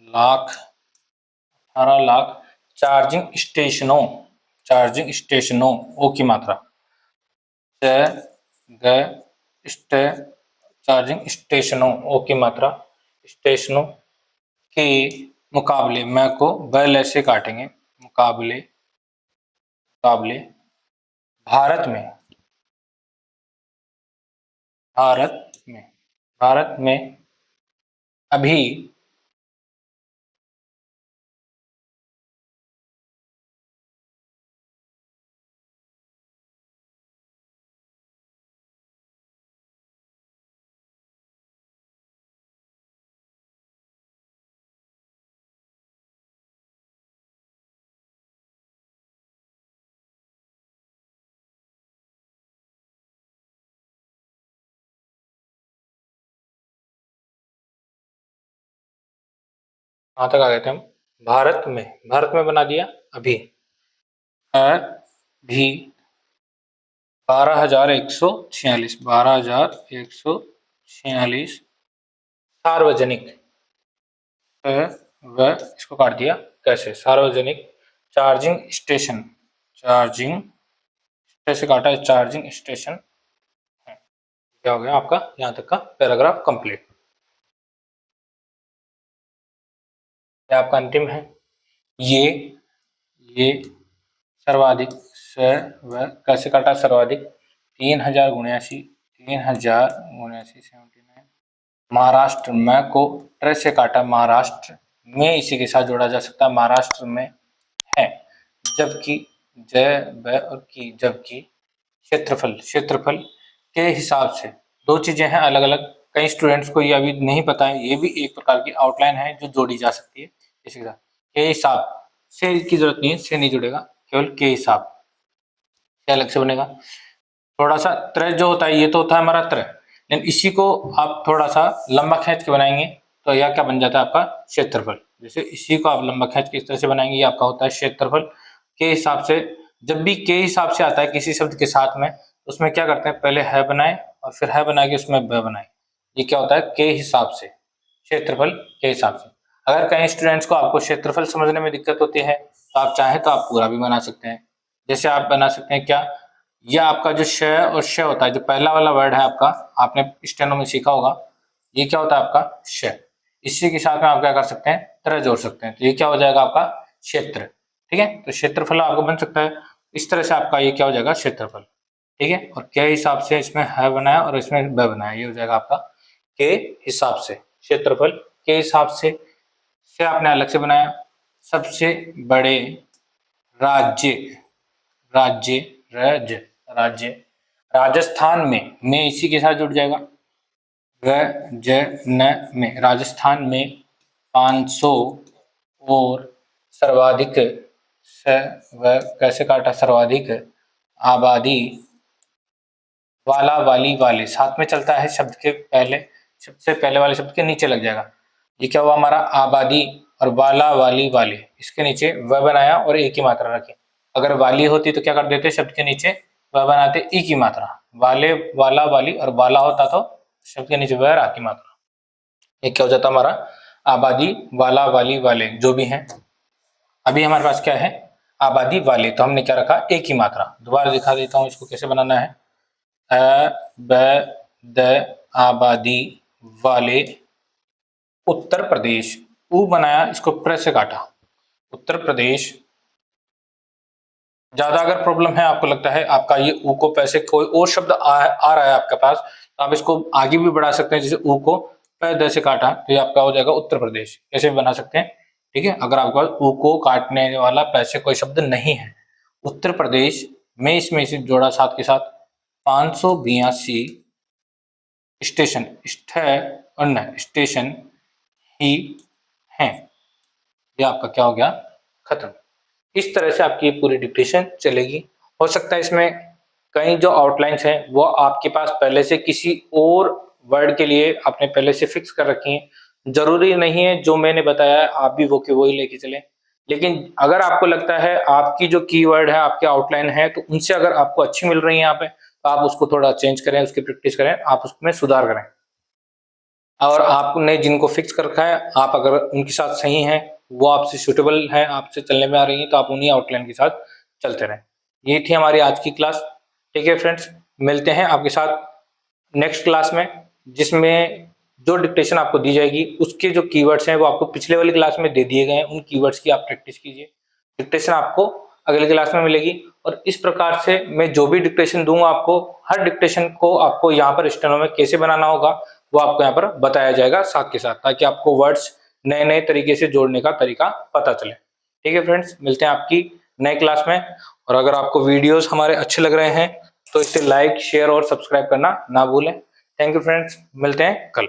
लाख, 18 लाख चार्जिंग स्टेशनों, चार्जिंग स्टेशनों, ओ की मात्रा, चार्जिंग स्टेशनों, ओ की मात्रा, स्टेशनों के मुकाबले, मैं को बैल ऐसे काटेंगे, मुकाबले, मुकाबले भारत में, भारत में, भारत में अभी कहाँ तक आ गए थे हम, भारत में, भारत में बना दिया अभी, अभी 12,146, 12,146 सार्वजनिक, व इसको काट दिया, कैसे, सार्वजनिक चार्जिंग स्टेशन, चार्जिंग से काटा है, चार्जिंग स्टेशन है। क्या हो गया आपका यहाँ तक का पैराग्राफ कंप्लीट। क्या आपका अंतिम है, ये सर्वाधिक, सर्व कैसे काटा सर्वाधिक, 3,079, 3,079, 79, महाराष्ट्र में को ट्र से काटा, महाराष्ट्र में इसी के साथ जोड़ा जा सकता है, महाराष्ट्र में है। जबकि जय ब और की, जबकि क्षेत्रफल, क्षेत्रफल के हिसाब से, दो चीजें हैं अलग अलग, कई स्टूडेंट्स को ये अभी नहीं पता है, ये भी एक प्रकार की आउटलाइन है जो जोड़ी जा सकती है इसी के साथ। के हिसाब से की जरूरत नहीं है, से नहीं जुड़ेगा, केवल के हिसाब से अलग से बनेगा। थोड़ा सा त्र जो होता है ये तो होता है हमारा त्र, लेकिन इसी को आप थोड़ा सा लंबा खींच के बनाएंगे तो यह क्या बन जाता है आपका क्षेत्रफल। जैसे इसी को आप लंबा खींच के इस तरह से बनाएंगे, ये आपका होता है क्षेत्रफल के हिसाब से। जब भी के हिसाब से आता है किसी शब्द के साथ में, उसमें क्या करते हैं पहले है बनाए और फिर है बना के उसमें ब बनाए, ये क्या होता है के हिसाब से, क्षेत्रफल के हिसाब से। अगर कहीं स्टूडेंट्स को आपको क्षेत्रफल समझने में दिक्कत होती है तो आप चाहें तो आप पूरा भी बना सकते हैं। जैसे आप बना सकते हैं क्या, यह आपका जो श और श होता है, जो पहला वाला वर्ड है आपका, आपने स्टेनो में सीखा होगा, ये क्या होता है आपका श। इसी के साथ में आप क्या कर सकते हैं, तरह जोड़ सकते हैं, तो ये क्या हो जाएगा आपका क्षेत्र। ठीक है, तो क्षेत्रफल आपको बन सकता है इस तरह से, आपका ये क्या हो जाएगा क्षेत्रफल। ठीक है, और के हिसाब से इसमें है बनाया और इसमें ब बनाया, ये हो जाएगा आपका के हिसाब से क्षेत्रफल के हिसाब से आपने अलग से बनाया। सबसे बड़े राज्य, राज्य राज्य राजस्थान में इसी के साथ जुड़ जाएगा, में राजस्थान में 500 और सर्वाधिक कैसे काटा, सर्वाधिक आबादी वाला वाली वाले साथ में चलता है, शब्द के पहले, शब्द से पहले वाले शब्द के नीचे लग जाएगा। ये क्या हुआ हमारा आबादी, और वाला वाली वाले इसके नीचे व बनाया और एक की मात्रा रखी। अगर वाली होती तो क्या कर देते, शब्द के नीचे व बनाते ई की मात्रा, वाले वाला वाली, और वाला होता तो शब्द के नीचे व रा की मात्रा। ये क्या हो जाता हमारा आबादी वाला वाली वाले जो भी हैं। अभी हमारे पास क्या है आबादी वाले, तो हमने क्या रखा एक की मात्रा। दोबारा दिखा देता हूँ इसको कैसे बनाना है। आबादी वाले उत्तर प्रदेश, ऊ बनाया, इसको प्र से काटा, उत्तर प्रदेश। ज्यादा अगर प्रॉब्लम है, आपको लगता है आपका ये ऊ को पैसे कोई और शब्द आ रहा है आपके पास, तो आप इसको आगे भी बढ़ा सकते हैं। जैसे ऊ को प से काटा तो ये आपका हो जाएगा उत्तर प्रदेश, कैसे भी बना सकते हैं। ठीक है, अगर आपके पास ऊ को काटने वाला पैसे कोई शब्द नहीं है, उत्तर प्रदेश में इसमें से जोड़ा साथ के साथ 582 स्टेशन स्टेशन ही हैं। ये आपका क्या हो गया खत्म। इस तरह से आपकी पूरी डिक्टेशन चलेगी। हो सकता है इसमें कई जो आउटलाइंस हैं वो आपके पास पहले से किसी और वर्ड के लिए आपने पहले से फिक्स कर रखी हैं। जरूरी नहीं है जो मैंने बताया आप भी वो के वही लेके चलें, लेकिन अगर आपको लगता है आपकी जो कीवर्ड है, आपके आउटलाइन है, तो उनसे अगर आपको अच्छी मिल रही है यहाँ पे, तो आप उसको थोड़ा चेंज करें, उसकी प्रैक्टिस करें, आप उसमें सुधार करें। और आपने जिनको फिक्स कर रखा है, आप अगर उनके साथ सही हैं, वो आपसे सूटेबल है, आपसे चलने में आ रही है, तो आप उन्हीं आउटलाइन के साथ चलते रहें। ये थी हमारी आज की क्लास। ठीक है फ्रेंड्स, मिलते हैं आपके साथ नेक्स्ट क्लास में, जिसमें जो डिक्टेशन आपको दी जाएगी उसके जो कीवर्ड्स हैं वो आपको पिछले वाली क्लास में दे दिए गए हैं, उन कीवर्ड्स की आप प्रैक्टिस कीजिए। डिक्टेशन आपको अगली क्लास में मिलेगी, और इस प्रकार से मैं जो भी डिक्टेशन दूंगा आपको, हर डिक्टेशन को आपको यहाँ पर स्टेनो में कैसे बनाना होगा वो आपको यहाँ पर बताया जाएगा साथ के साथ, ताकि आपको वर्ड्स नए नए तरीके से जोड़ने का तरीका पता चले। ठीक है फ्रेंड्स, मिलते हैं आपकी नए क्लास में। और अगर आपको वीडियोस हमारे अच्छे लग रहे हैं तो इसे लाइक शेयर और सब्सक्राइब करना ना भूलें। थैंक यू फ्रेंड्स, मिलते हैं कल।